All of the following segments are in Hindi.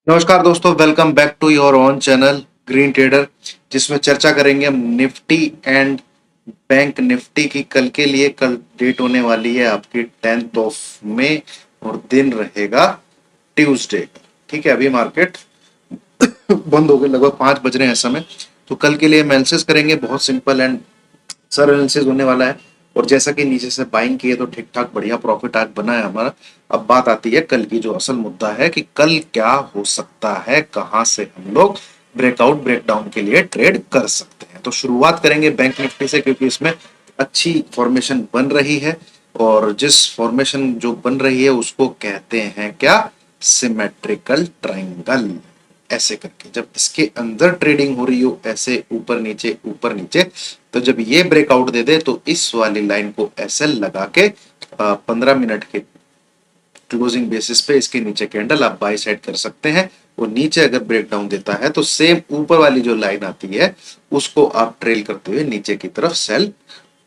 नमस्कार दोस्तों, welcome back to your own channel Green Trader, जिसमें चर्चा करेंगे हम निफ्टी एंड बैंक निफ्टी की। कल के लिए कल डेट होने वाली है आपकी 10th ऑफ मई और दिन रहेगा ट्यूसडे। ठीक है, अभी मार्केट बंद हो गए, लगभग 5 बज रहे हैं इस समय। तो कल के लिए एनालिसिस करेंगे, बहुत सिंपल एंड सर एनालिसिस होने वाला है। और जैसा कि नीचे से बाइंग किए तो ठीक ठाक बढ़िया प्रॉफिट आज बना है हमारा। अब बात आती है कल की, जो असल मुद्दा है कि कल क्या हो सकता है, कहां से हम लोग ब्रेकआउट ब्रेकडाउन के लिए ट्रेड कर सकते हैं। तो शुरुआत करेंगे बैंक निफ्टी से, क्योंकि इसमें अच्छी फॉर्मेशन बन रही है। और जिस फॉर्मेशन जो बन रही है उसको कहते हैं क्या, सिमेट्रिकल ट्राइंगल। ऐसे करके जब इसके अंदर ट्रेडिंग हो रही हो, ऐसे ऊपर नीचे, तो जब ये ब्रेकआउट दे दे तो इस वाली लाइन को ऐसे लगा के 15 मिनट के क्लोजिंग बेसिस पे इसके नीचे कैंडल आप बाई साइड कर सकते हैं। वो नीचे अगर ब्रेकडाउन देता है तो सेम ऊपर वाली जो लाइन आती है उसको आप ट्रेल करते हुए नीचे की तरफ सेल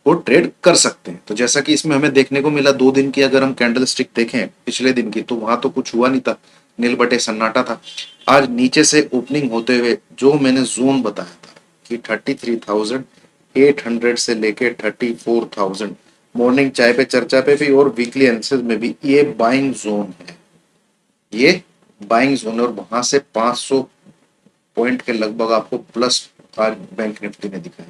को ट्रेड कर सकते हैं। तो जैसा कि इसमें हमें देखने को मिला 2 दिन की अगर हम कैंडल स्टिक देखें पिछले दिन की, तो वहां तो कुछ हुआ नहीं था, नील बटे सन्नाटा था। आज नीचे से ओपनिंग होते हुए जो मैंने जोन बताया था कि 33,800 से लेके 34,000, मॉर्निंग चाय पे चर्चा पे भी और वीकली एनालिसिस में भी, ये बाइंग जोन है। ये बाइंग जोन है और वहां से 500 पॉइंट के लगभग आपको प्लस आज बैंक निफ्टी ने दिखाया।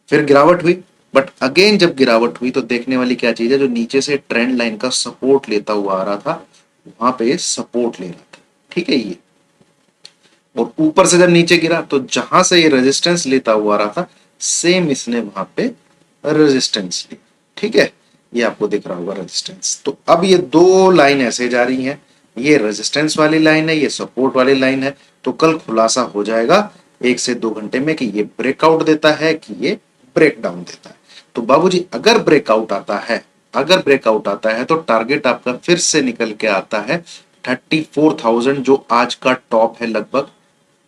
फिर गिरावट हुई, बट अगेन जब गिरावट हुई तो देखने वाली क्या चीज है, जो नीचे से ट्रेंड लाइन का सपोर्ट लेता हुआ आ रहा था, वहां पे सपोर्ट ले रहा था। ठीक है, ये और ऊपर से जब नीचे गिरा तो जहां से ये रेजिस्टेंस लेता हुआ आ रहा था, सेम इसने वहां पे रेजिस्टेंस लिया। ठीक है, ये आपको दिख रहा होगा रेजिस्टेंस। तो अब ये दो लाइन ऐसे जा रही हैं, ये रेजिस्टेंस वाली लाइन है, ये सपोर्ट वाली लाइन है। तो कल खुलासा हो जाएगा 1 से 2 घंटे में कि ये ब्रेकआउट देता है कि ये ब्रेकडाउन देता है। तो बाबूजी अगर ब्रेकआउट आता है तो टारगेट आपका फिर से निकल के आता है 34,000, जो आज का टॉप है। लगभग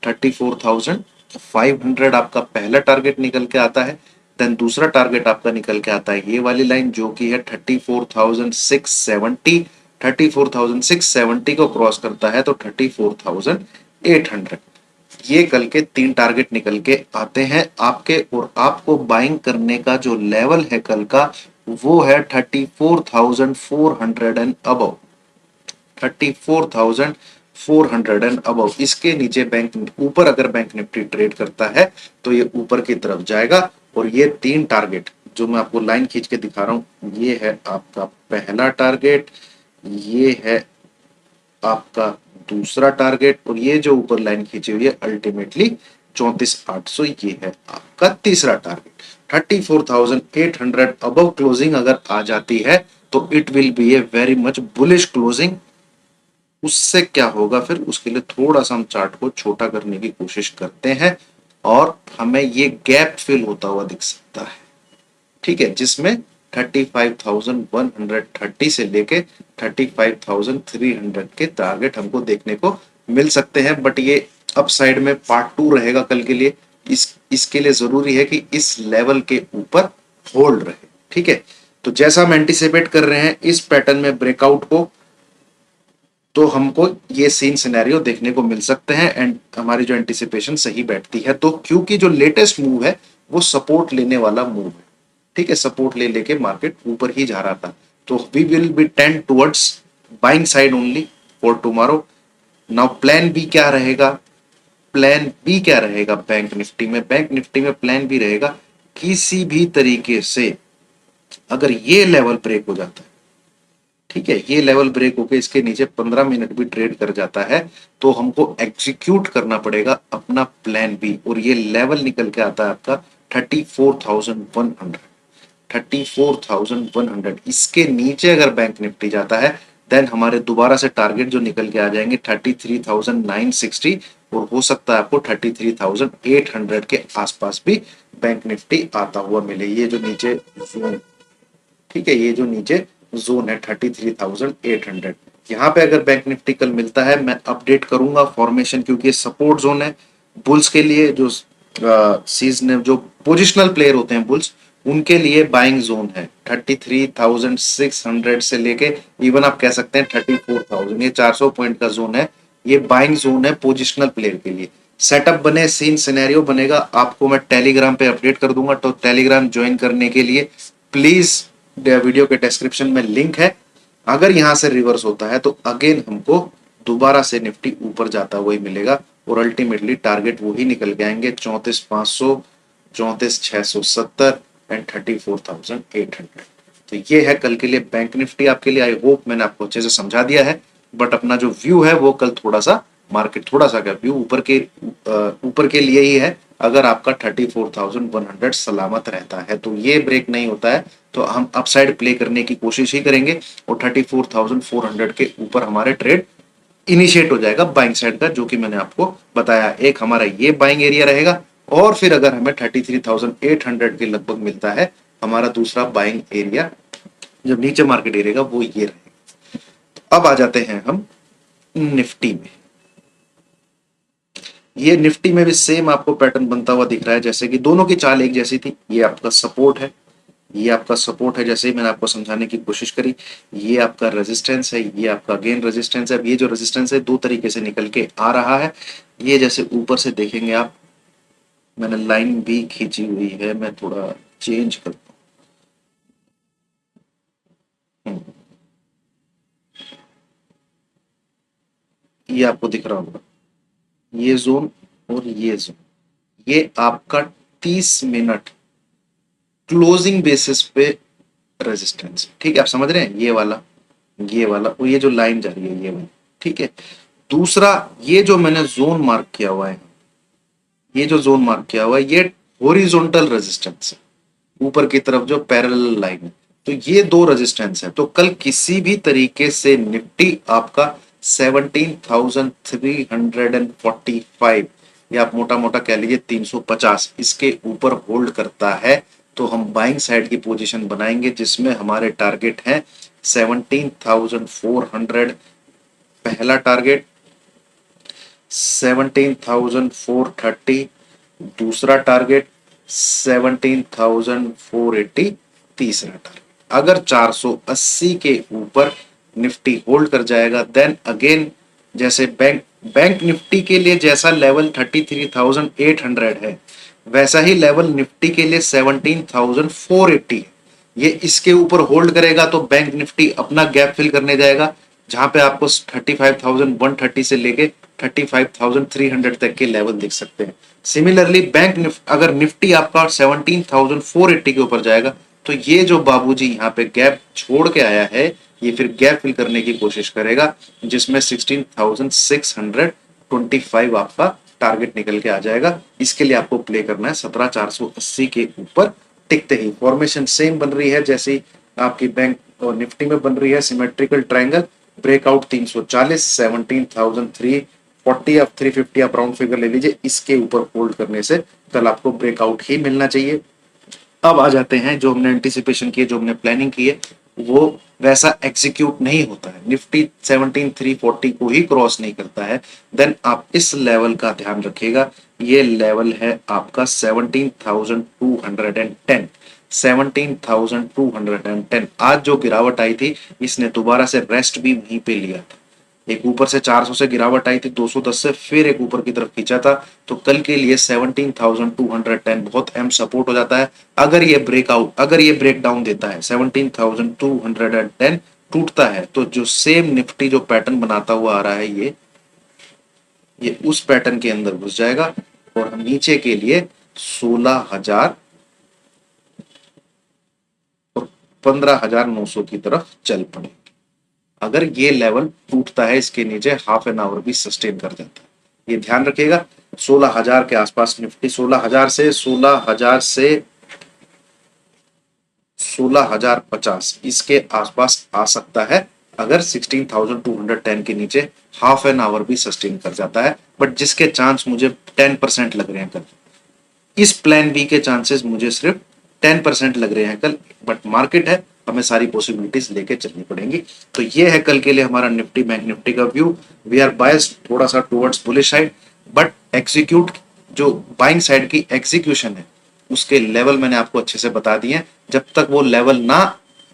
34,500 आपका पहला टारगेट निकल के आता है। देन दूसरा टारगेट आपका निकल के आता है ये वाली लाइन, जो कि है 34,670। 34,670 को क्रॉस करता है तो 34,800। ये कल के 3 टारगेट निकल के आते हैं आपके। और आपको बाइंग करने का जो लेवल है कल का, वो है 34,400 एंड अबव। 34,400 एंड अबव, इसके नीचे बैंक ऊपर अगर बैंक निफ्टी ट्रेड करता है तो ये ऊपर की तरफ जाएगा। और ये 3 टारगेट जो मैं आपको लाइन खींच के दिखा रहा हूं, ये है आपका पहला टारगेट, ये है आपका दूसरा टारगेट, और ये जो ऊपर लाइन खींची हुई है अल्टीमेटली 34,800, ये है आपका तीसरा टारगेट। 34,800 अबव क्लोजिंग अगर आ जाती है तो it will be a very much bullish closing. उससे क्या होगा, फिर उसके लिए थोड़ा सा हम चार्ट को छोटा करने की कोशिश करते हैं और हमें ये गैप फिल होता हुआ दिख सकता है। ठीक है, जिसमें 35,130 से लेके 35,300 के टारगेट हमको देखने को मिल सकते हैं। बट ये अपसाइड में पार्ट 2 रहेगा कल के लिए। इसके लिए जरूरी है कि इस लेवल के ऊपर होल्ड रहे। ठीक है, तो जैसा हम एंटिसिपेट कर रहे हैं इस पैटर्न में ब्रेकआउट को, तो हमको ये सीन सिनेरियो देखने को मिल सकते हैं एंड हमारी जो एंटिसिपेशन सही बैठती है। तो क्योंकि जो लेटेस्ट मूव है वो सपोर्ट लेने वाला मूव है। ठीक है, सपोर्ट ले लेके मार्केट ऊपर ही जा रहा था। तो we will be tend towards buying side only for tomorrow. Now plan B क्या रहेगा, बैंक निफ्टी में, प्लान बी रहेगा किसी भी तरीके से अगर ये लेवल ब्रेक हो जाता है, ठीक है, ये लेवल ब्रेक होके इसके नीचे 15 मिनट भी ट्रेड कर जाता है, तो हमको एग्जीक्यूट करना पड़ेगा अपना प्लान बी। और ये लेवल निकल के आता है आपका 34,100। 34,100, इसके नीचे अगर बैंक निफ्टी जाता है देन हमारे दोबारा से टारगेट जो निकल के आ जाएंगे 33,960, और हो सकता है आपको 33,800 के आसपास भी बैंक निफ्टी आता हुआ मिले। ये जो नीचे जोन, ठीक है, ये जो नीचे जोन है 33,800, यहाँ पे अगर बैंक निफ्टी कल मिलता है मैं अपडेट करूंगा फॉर्मेशन, क्योंकि ये सपोर्ट जोन है बुल्स के लिए। जो सीजन जो पोजिशनल प्लेयर होते हैं बुल्स, उनके लिए बाइंग जोन है 33,600 से लेके इवन आप कह सकते हैं 34,000। ये 400 पॉइंट का जोन है, ये बाइंग जोन है पोजिशनल प्लेयर के लिए। सेटअप बने, सीन सिनेरियो बनेगा, आपको मैं टेलीग्राम पे अपडेट कर दूंगा। तो टेलीग्राम ज्वाइन करने के लिए प्लीज वीडियो के डिस्क्रिप्शन में लिंक है। अगर यहां से रिवर्स होता है तो अगेन हमको दोबारा से निफ्टी ऊपर जाता हुआ ही मिलेगा और अल्टीमेटली टारगेट वही निकल के आएंगे 34,500, 34,670 एंड 34,800। तो ये है कल के लिए बैंक निफ्टी आपके लिए। आई होप मैंने आपको अच्छे से समझा दिया है। बट अपना जो व्यू है वो कल थोड़ा सा मार्केट थोड़ा सा क्या व्यू ऊपर के लिए ही है। अगर आपका 34,100 सलामत रहता है तो ये ब्रेक नहीं होता है तो हम अपसाइड प्ले करने की कोशिश ही करेंगे और 34,400 के ऊपर हमारे ट्रेड इनिशिएट हो जाएगा बाइंग साइड का, जो कि मैंने आपको बताया। एक हमारा ये बाइंग एरिया रहेगा और फिर अगर हमें 33,800 के लगभग मिलता है हमारा दूसरा बाइंग एरिया, जब नीचे मार्केट एरिया वो ये रहेगा। अब आ जाते हैं हम निफ्टी में। ये निफ्टी में भी सेम आपको पैटर्न बनता हुआ दिख रहा है, जैसे कि दोनों की चाल एक जैसी थी। ये आपका सपोर्ट है, ये आपका सपोर्ट है, जैसे ही मैंने आपको समझाने की कोशिश करी। ये आपका रेजिस्टेंस है, ये आपका अगेन रेजिस्टेंस है। अब ये जो रेजिस्टेंस है दो तरीके से निकल के आ रहा है। ये जैसे ऊपर से देखेंगे आप, मैंने लाइन भी खींची हुई है, मैं थोड़ा चेंज करता हूँ। ये आपको दिख रहा होगा, ये जोन और ये जोन, ये आपका 30 मिनट क्लोजिंग बेसिस पे रेजिस्टेंस। ठीक है, आप समझ रहे हैं, ये वाला और ये जो लाइन जा रही है ये वाली। ठीक है, दूसरा ये जो मैंने जोन मार्क किया हुआ है, ये जो जोन मार्क किया हुआ है ये हॉरिजॉन्टल रेजिस्टेंस है, ऊपर की तरफ जो पैरेलल लाइन है। तो ये दो रेजिस्टेंस है। तो कल किसी भी तरीके से निफ्टी आपका 17,345 या आप मोटा मोटा कह लीजिए 350 इसके ऊपर होल्ड करता है तो हम बाइंग साइड की पोजीशन बनाएंगे, जिसमें हमारे टारगेट है 17,400 पहला टारगेट, 17,430 दूसरा टारगेट, 17,480 तीसरा टारगेट। अगर 480 के ऊपर निफ्टी होल्ड कर जाएगा देन अगेन, जैसे बैंक निफ्टी के लिए जैसा लेवल 33,800 है वैसा ही लेवल निफ्टी के लिए 17,480 है। ये इसके ऊपर होल्ड करेगा तो बैंक निफ्टी अपना गैप फिल करने जाएगा, जहां पे आपको 35,130 से लेके 35,300 तक के लेवल दिख सकते हैं। सिमिलरली अगर निफ्टी आपका 17,480 के ऊपर जाएगा तो ये जो बाबूजी यहाँ पे गैप छोड़ के आया है ये फिर गैप फिल करने की कोशिश करेगा, जिसमें 16,625 आपका टारगेट निकल के आ जाएगा। इसके लिए आपको प्ले करना है 17,480 के ऊपर टिकते ही। फॉर्मेशन सेम बन रही है जैसी आपकी बैंक और निफ्टी में बन रही है, सिमेट्रिकल ट्रायंगल। ब्रेकआउट 340, 17,340 आप 350 आप राउंड फिगर ले लीजिए, इसके ऊपर होल्ड करने से कल आपको ब्रेकआउट ही मिलना चाहिए। अब आ जाते हैं, जो हमने एंटिसिपेशन की है, जो हमने प्लानिंग की है वो वैसा एग्जीक्यूट नहीं होता है। निफ्टी 17,340 को ही क्रॉस नहीं करता है देन आप इस लेवल का ध्यान रखिएगा। ये लेवल है आपका 17,210, 17,210। आज जो गिरावट आई थी इसने दोबारा से रेस्ट भी वहीं पे लिया था। एक ऊपर से 400 से गिरावट आई थी 210 से, फिर एक ऊपर की तरफ खींचा था। तो कल के लिए 17,210 बहुत अहम सपोर्ट हो जाता है। अगर ये ब्रेक डाउन देता है 17,210 टूटता है तो जो सेम निफ्टी जो पैटर्न बनाता हुआ आ रहा है ये उस पैटर्न के अंदर घुस जाएगा और हम नीचे के लिए 16,000 और 15,900 की तरफ चल पड़े। अगर ये लेवल टूटता है इसके नीचे हाफ एन आवर भी सस्टेन कर जाता है, ये ध्यान रखिएगा। 16,000 के आसपास निफ्टी 16,000 इसके आसपास आ सकता है अगर 16,210 के नीचे हाफ एन आवर भी सस्टेन कर जाता है। बट जिसके चांस मुझे 10% लग रहे हैं कल, इस प्लान बी के चांसेस मुझे सिर्फ 10% लग रहे हैं कल। बट मार्केट है, हमें सारी पॉसिबिलिटीज लेके चलनी पड़ेंगी। तो ये है कल के लिए हमारा निफ्टी बैंक निफ्टी का व्यू। वी आर बायस्ड थोड़ा सा towards bullish side, but execute जो बाइंग साइड की एग्जीक्यूशन है उसके लेवल मैंने आपको अच्छे से बता दिए हैं। जब तक वो लेवल ना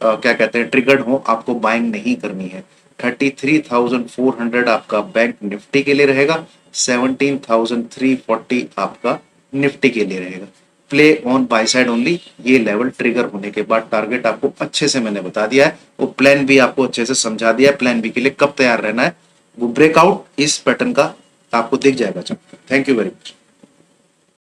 क्या कहते हैं ट्रिगर्ड हो, आपको बाइंग नहीं करनी है। 33,400 आपका बैंक निफ्टी के लिए रहेगा, 17,340 आपका निफ्टी के लिए रहेगा। Play on by side only, ये लेवल ट्रिगर होने के बाद टारगेट आपको अच्छे से मैंने बता दिया है, वो प्लान बी आपको अच्छे से समझा दिया है, प्लान बी के लिए कब तैयार रहना है। वो ब्रेकआउट इस पैटर्न का आपको दिख जाएगा। Thank you very much.